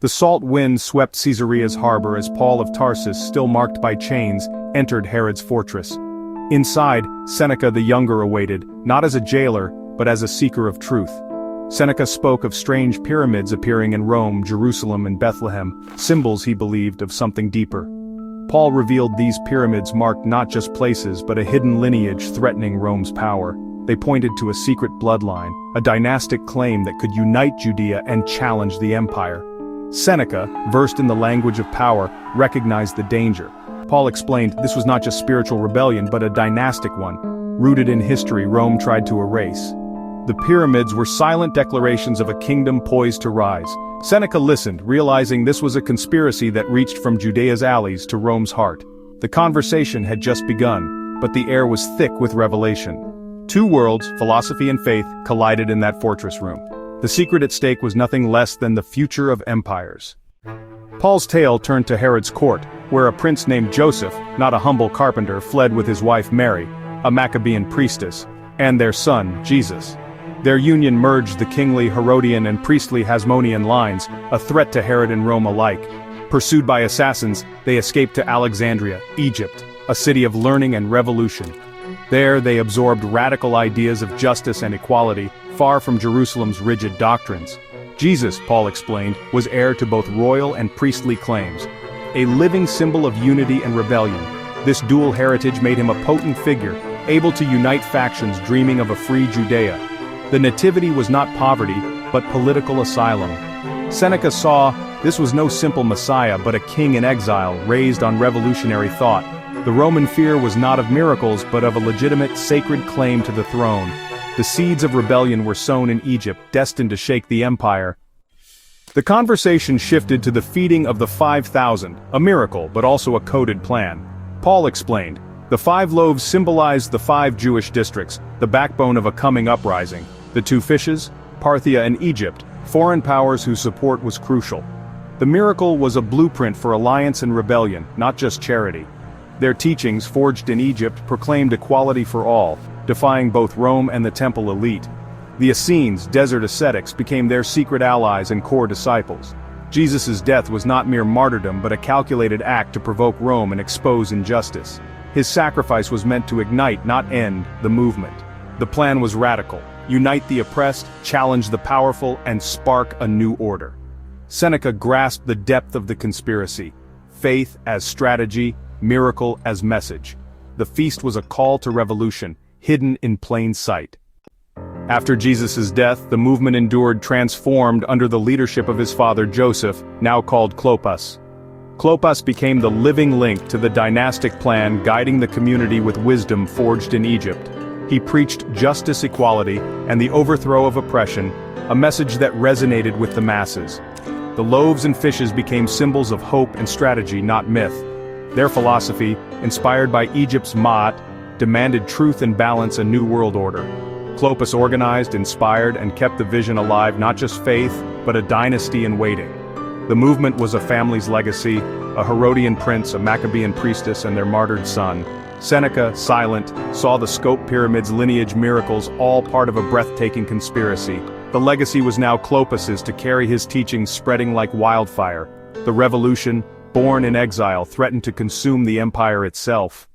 The salt wind swept Caesarea's harbor as Paul of Tarsus, still marked by chains, entered Herod's fortress. Inside, Seneca the Younger awaited, not as a jailer, but as a seeker of truth. Seneca spoke of strange pyramids appearing in Rome, Jerusalem, and Bethlehem, symbols he believed of something deeper. Paul revealed these pyramids marked not just places but a hidden lineage threatening Rome's power. They pointed to a secret bloodline, a dynastic claim that could unite Judea and challenge the empire. Seneca, versed in the language of power, recognized the danger. Paul explained this was not just spiritual rebellion but a dynastic one, rooted in history Rome tried to erase. The pyramids were silent declarations of a kingdom poised to rise. Seneca listened, realizing this was a conspiracy that reached from Judea's alleys to Rome's heart. The conversation had just begun, but the air was thick with revelation. Two worlds, philosophy and faith, collided in that fortress room. The secret at stake was nothing less than the future of empires. Paul's tale turned to Herod's court, where a prince named Joseph, not a humble carpenter, fled with his wife Mary, a Maccabean priestess, and their son, Jesus. Their union merged the kingly Herodian and priestly Hasmonean lines, a threat to Herod and Rome alike. Pursued by assassins, they escaped to Alexandria, Egypt, a city of learning and revolution. There they absorbed radical ideas of justice and equality, far from Jerusalem's rigid doctrines. Jesus, Paul explained, was heir to both royal and priestly claims. A living symbol of unity and rebellion, this dual heritage made him a potent figure, able to unite factions dreaming of a free Judea. The nativity was not poverty, but political asylum. Seneca saw this was no simple Messiah but a king in exile raised on revolutionary thought. The Roman fear was not of miracles but of a legitimate sacred claim to the throne. The seeds of rebellion were sown in Egypt, destined to shake the empire. The conversation shifted to the feeding of the 5,000, a miracle but also a coded plan. Paul explained, the 5 loaves symbolized the 5 Jewish districts, the backbone of a coming uprising. The 2 fishes, Parthia and Egypt, foreign powers whose support was crucial. The miracle was a blueprint for alliance and rebellion, not just charity. Their teachings, forged in Egypt, proclaimed equality for all, defying both Rome and the temple elite. The Essenes, desert ascetics, became their secret allies and core disciples. Jesus' death was not mere martyrdom but a calculated act to provoke Rome and expose injustice. His sacrifice was meant to ignite, not end, the movement. The plan was radical: unite the oppressed, challenge the powerful, and spark a new order. Seneca grasped the depth of the conspiracy. Faith as strategy, miracle as message. The feast was a call to revolution, hidden in plain sight. After Jesus' death, the movement endured transformed under the leadership of his father Joseph, now called Clopas. Clopas became the living link to the dynastic plan guiding the community with wisdom forged in Egypt. He preached justice, equality, and the overthrow of oppression, a message that resonated with the masses. The loaves and fishes became symbols of hope and strategy, not myth. Their philosophy, inspired by Egypt's Ma'at, demanded truth and balance, a new world order. Clopas organized, inspired, and kept the vision alive, not just faith, but a dynasty in waiting. The movement was a family's legacy, a Herodian prince, a Maccabean priestess, and their martyred son. Seneca, silent, saw the scope pyramids, lineage, miracles, all part of a breathtaking conspiracy. The legacy was now Clopas's to carry his teachings spreading like wildfire. The revolution, born in exile, threatened to consume the empire itself.